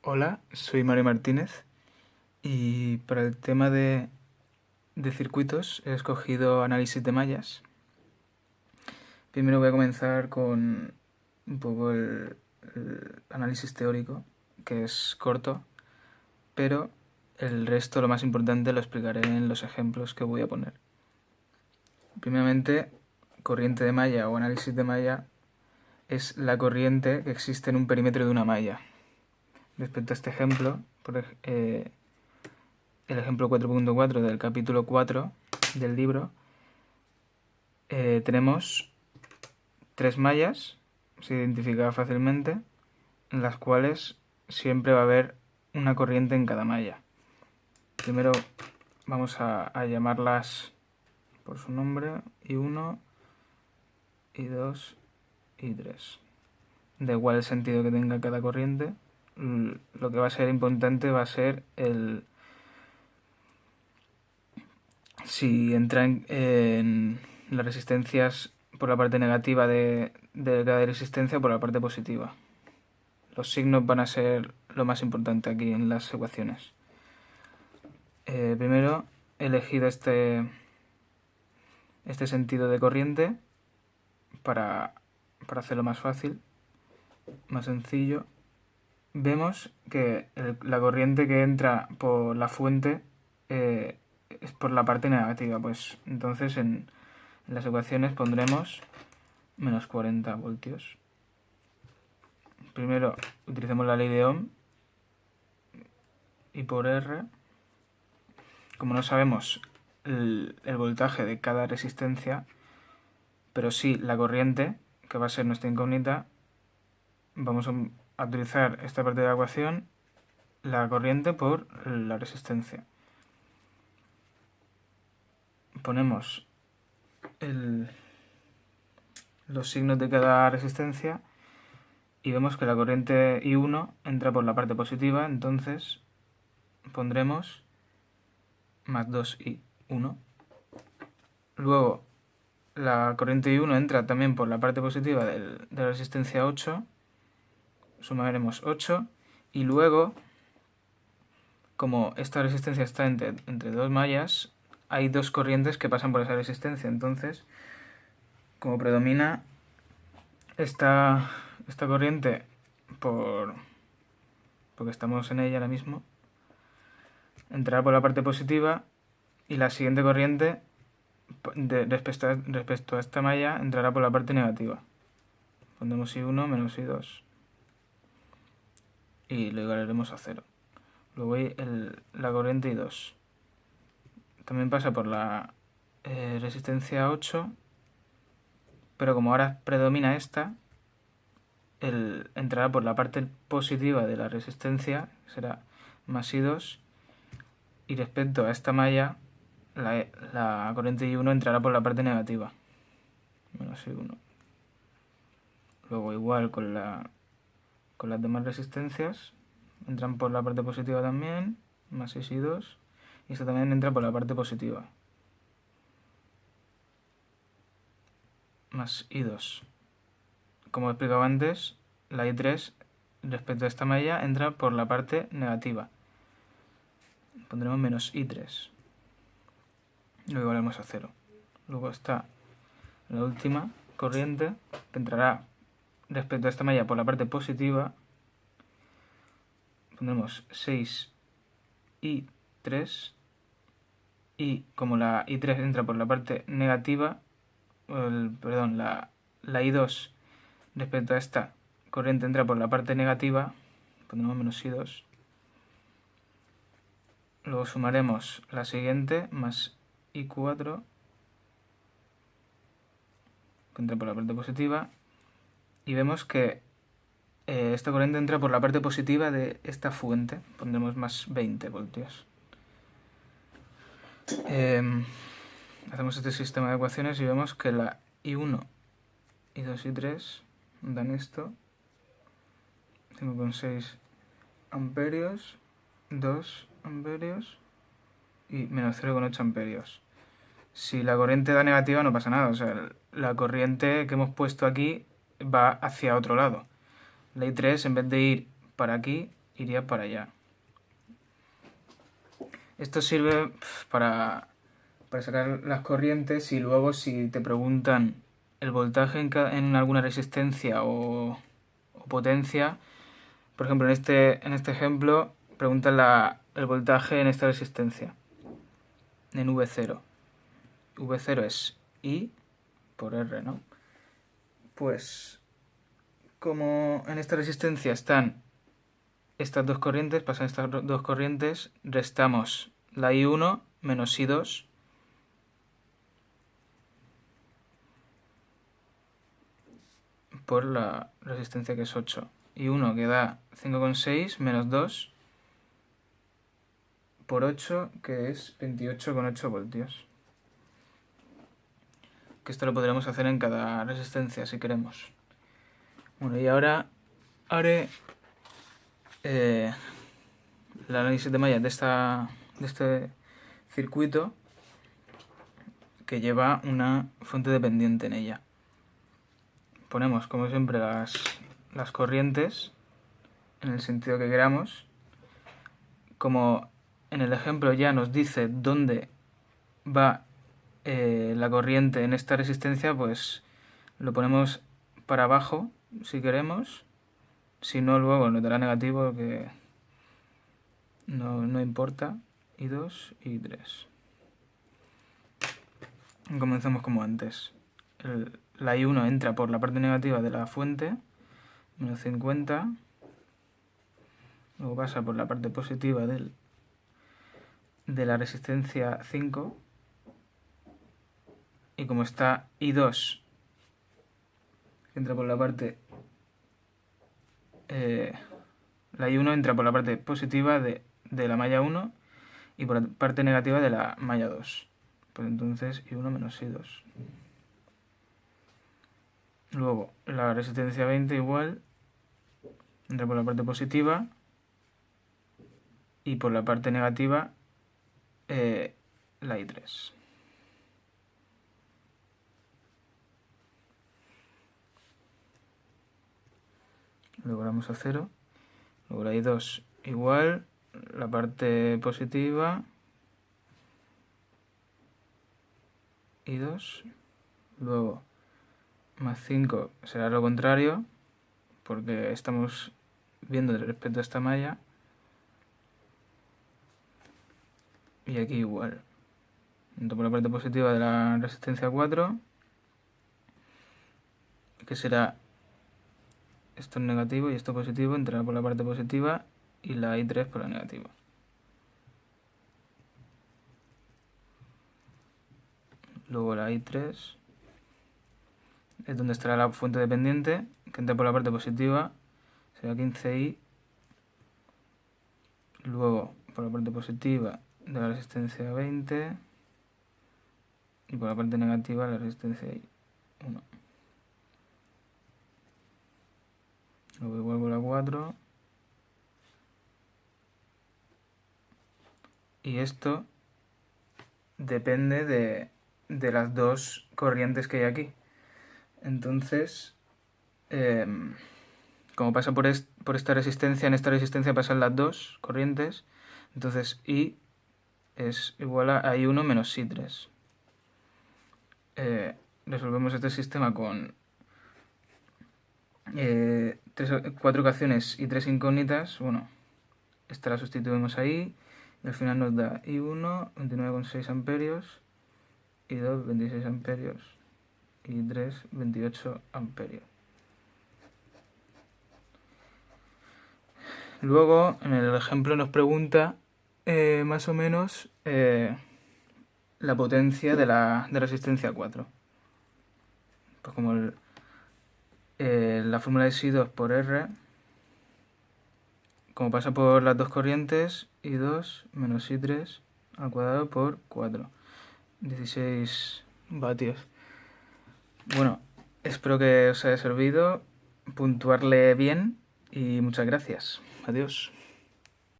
Hola, soy Mario Martínez y para el tema de circuitos he escogido análisis de mallas. Primero voy a comenzar con un poco el análisis teórico, que es corto, pero el resto, lo más importante, lo explicaré en los ejemplos que voy a poner. Primeramente, corriente de malla o análisis de malla es la corriente que existe en un perímetro de una malla. Respecto a este ejemplo, el ejemplo 4.4 del capítulo 4 del libro, tenemos tres mallas, se identifica fácilmente, en las cuales siempre va a haber una corriente en cada malla. Primero vamos a llamarlas por su nombre, I1, I2, I3. Da igual el sentido que tenga cada corriente, lo que va a ser importante va a ser si entran en las resistencias por la parte negativa de cada resistencia o por la parte positiva. Los signos van a ser lo más importante aquí en las ecuaciones. Primero he elegido este sentido de corriente para hacerlo más fácil, más sencillo. Vemos que la corriente que entra por la fuente es por la parte negativa, pues entonces en las ecuaciones pondremos menos 40 voltios. Primero utilizamos la ley de Ohm, y por R, como no sabemos el voltaje de cada resistencia, pero sí la corriente, que va a ser nuestra incógnita, vamos a utilizar esta parte de la ecuación, la corriente por la resistencia. Ponemos los signos de cada resistencia y vemos que la corriente I1 entra por la parte positiva, entonces pondremos más 2I1. Luego la corriente I1 entra también por la parte positiva de la resistencia 8, sumaremos 8, y luego, como esta resistencia está entre dos mallas, hay dos corrientes que pasan por esa resistencia, entonces, como predomina esta corriente porque estamos en ella ahora mismo, entrará por la parte positiva y la siguiente corriente respecto a esta malla entrará por la parte negativa. Pondremos I1 menos I2 y lo igualaremos a 0. Luego la corriente I2 también pasa por la resistencia 8, pero como ahora predomina esta, entrará por la parte positiva de la resistencia, será más I2, y respecto a esta malla, la corriente I1 entrará por la parte negativa, menos I1. Luego igual con las demás resistencias, entran por la parte positiva también, más 6I2, y esta también entra por la parte positiva, más I2. Como he explicado antes, la I3 respecto a esta malla entra por la parte negativa. Pondremos menos I3. Lo igualaremos a 0. Luego está la última corriente que entrará respecto a esta malla por la parte positiva. Pondremos 6I3. Y como la I3 entra por la parte negativa, la I2 respecto a esta corriente entra por la parte negativa, pondremos menos I2. Luego sumaremos la siguiente, más I4, que entra por la parte positiva, y vemos que esta corriente entra por la parte positiva de esta fuente, pondremos más 20 voltios. Hacemos este sistema de ecuaciones y vemos que la I1, I2 y 3 dan esto: 5,6 amperios, 2 amperios y menos 0,8 amperios. Si la corriente da negativa no pasa nada, o sea, la corriente que hemos puesto aquí va hacia otro lado. La I3, en vez de ir para aquí, iría para allá. Esto sirve para sacar las corrientes y luego si te preguntan el voltaje en alguna resistencia o potencia, por ejemplo en este ejemplo preguntan el voltaje en esta resistencia, en V0. V0 es I por R, ¿no? Pues como en esta resistencia están estas dos corrientes, pasan estas dos corrientes, restamos la I1 menos I2 por la resistencia que es 8. I1 que da 5,6 menos 2 por 8 que es 28,8 voltios. Que esto lo podremos hacer en cada resistencia si queremos. Bueno, y ahora haré el análisis de mallas de este circuito que lleva una fuente dependiente en ella. Ponemos como siempre las corrientes en el sentido que queramos. Como en el ejemplo ya nos dice dónde va la corriente en esta resistencia, pues lo ponemos para abajo si queremos. Si no, luego nos dará negativo, que no importa. I2 y I3. Comenzamos como antes. La I1 entra por la parte negativa de la fuente, menos 50. Luego pasa por la parte positiva de la resistencia 5. Y como está I2, entra por la parte... la I1 entra por la parte positiva de la malla 1 y por la parte negativa de la malla 2. Pues entonces I1 menos I2. Luego la resistencia 20 igual, entra por la parte positiva y por la parte negativa la I3. Luego vamos a 0. Luego la I2 igual, la parte positiva, I2. Luego más 5 será lo contrario, porque estamos viendo respecto a esta malla. Y aquí igual. Entonces por la parte positiva de la resistencia 4, que será esto es negativo y esto positivo, entrará por la parte positiva y la I3 por la negativa. Luego la I3 es donde estará la fuente dependiente, que entra por la parte positiva, será 15I. Luego por la parte positiva de la resistencia 20 y por la parte negativa la resistencia 1. Luego igual con la 4. Y esto depende de las dos corrientes que hay aquí. Entonces, como pasa por esta resistencia, en esta resistencia pasan las dos corrientes. Entonces I es igual a I1 menos I3. Resolvemos este sistema con 4 ecuaciones y 3 incógnitas. Bueno, esta la sustituimos ahí y al final nos da I1 29,6 amperios, I2 26 amperios y I3 28 amperios. Luego en el ejemplo nos pregunta más o menos la potencia de la resistencia 4. Pues como la fórmula es I2 por R, como pasa por las dos corrientes, I2 menos I3 al cuadrado por 4. 16 vatios. Bueno, espero que os haya servido, puntuarle bien y muchas gracias. Adiós.